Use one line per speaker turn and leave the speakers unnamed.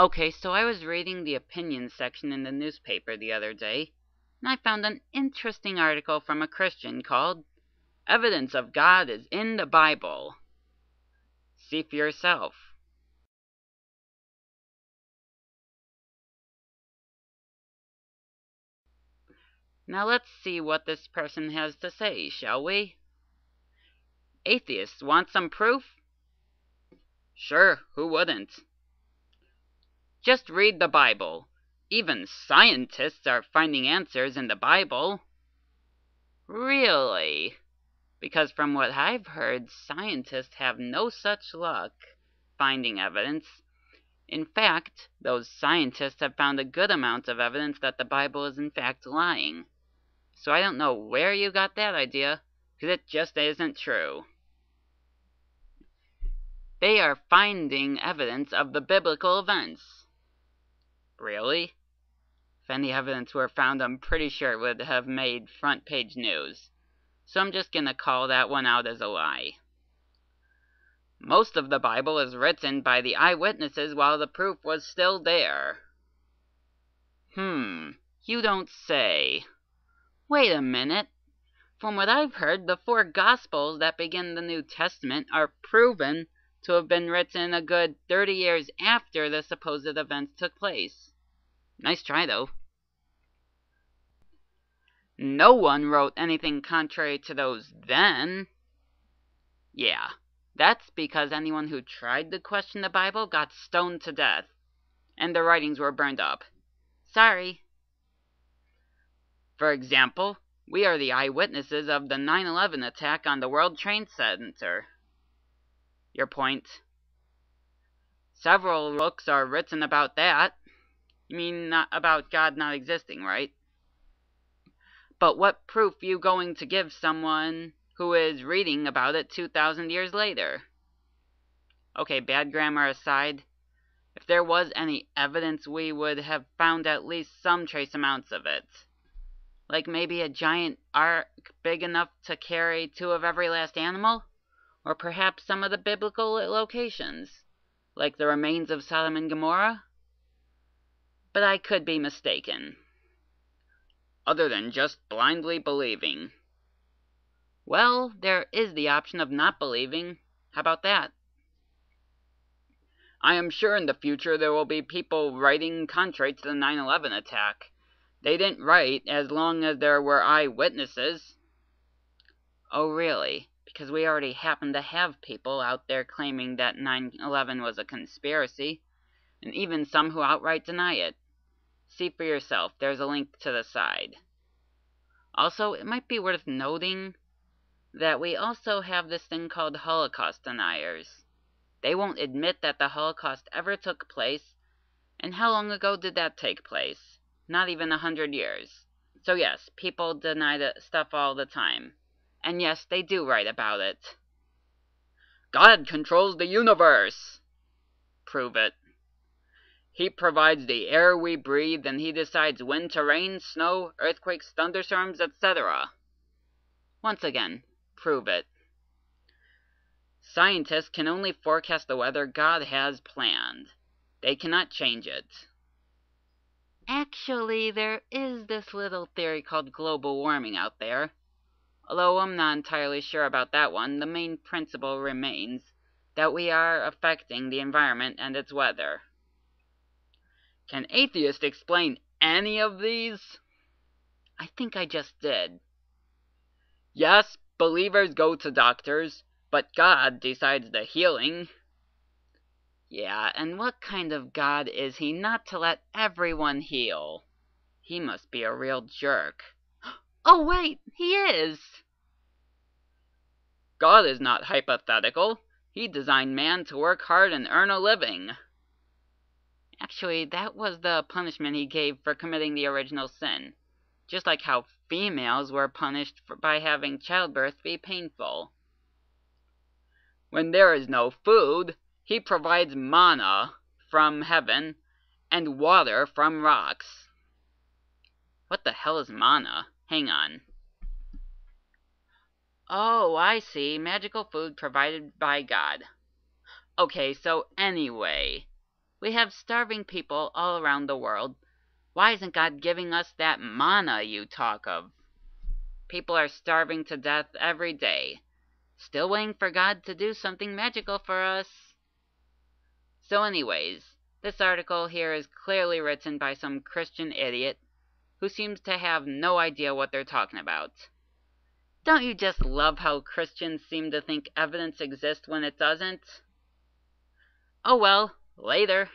Okay, so I was reading the opinion section in the newspaper the other day, and I found an interesting article from a Christian called Evidence of God is in the Bible. See for yourself. Now let's see what this person has to say, shall we? Atheists want some proof? Sure, who wouldn't? Just read the Bible. Even scientists are finding answers in the Bible. Really? Because from what I've heard, scientists have no such luck finding evidence. In fact, those scientists have found a good amount of evidence that the Bible is in fact lying. So I don't know where you got that idea, because it just isn't true. They are finding evidence of the biblical events. Really? If any evidence were found, I'm pretty sure it would have made front page news. So I'm just gonna call that one out as a lie. Most of the Bible is written by the eyewitnesses while the proof was still there. You don't say. Wait a minute. From what I've heard, the 4 Gospels that begin the New Testament are proven to have been written a good 30 years after the supposed events took place. Nice try, though. No one wrote anything contrary to those then. Yeah, that's because anyone who tried to question the Bible got stoned to death, and their writings were burned up. Sorry. For example, we are the eyewitnesses of the 9/11 attack on the World Trade Center. Your point? Several books are written about that. You mean not about God not existing, right? But what proof you going to give someone who is reading about it 2,000 years later? Okay, bad grammar aside, if there was any evidence, we would have found at least some trace amounts of it. Like maybe a giant ark big enough to carry 2 of every last animal? Or perhaps some of the biblical locations, like the remains of Sodom and Gomorrah? But I could be mistaken. Other than just blindly believing. Well, there is the option of not believing. How about that? I am sure in the future there will be people writing contrary to the 9/11 attack. They didn't write as long as there were eyewitnesses. Oh, really? Because we already happen to have people out there claiming that 9/11 was a conspiracy, and even some who outright deny it. See for yourself, there's a link to the side. Also, it might be worth noting that we also have this thing called Holocaust deniers. They won't admit that the Holocaust ever took place, and how long ago did that take place? Not even 100 years. So yes, people deny that stuff all the time. And yes, they do write about it. God controls the universe! Prove it. He provides the air we breathe, and he decides when to rain, snow, earthquakes, thunderstorms, etc. Once again, prove it. Scientists can only forecast the weather God has planned. They cannot change it. Actually, there is this little theory called global warming out there. Although I'm not entirely sure about that one, the main principle remains that we are affecting the environment and its weather. Can atheists explain any of these? I think I just did. Yes, believers go to doctors, but God decides the healing. Yeah, and what kind of God is he not to let everyone heal? He must be a real jerk. Oh wait, he is! God is not hypothetical. He designed man to work hard and earn a living. Actually, that was the punishment he gave for committing the original sin. Just like how females were punished by having childbirth be painful. When there is no food, he provides manna from heaven and water from rocks. What the hell is manna? Hang on. Oh, I see. Magical food provided by God. Okay, so anyway, We have starving people all around the world. Why isn't God giving us that manna you talk of? People are starving to death every day, still waiting for God to do something magical for us. So anyways, this article here is clearly written by some Christian idiot who seems to have no idea what they're talking about. Don't you just love how Christians seem to think evidence exists when it doesn't? Oh well, later.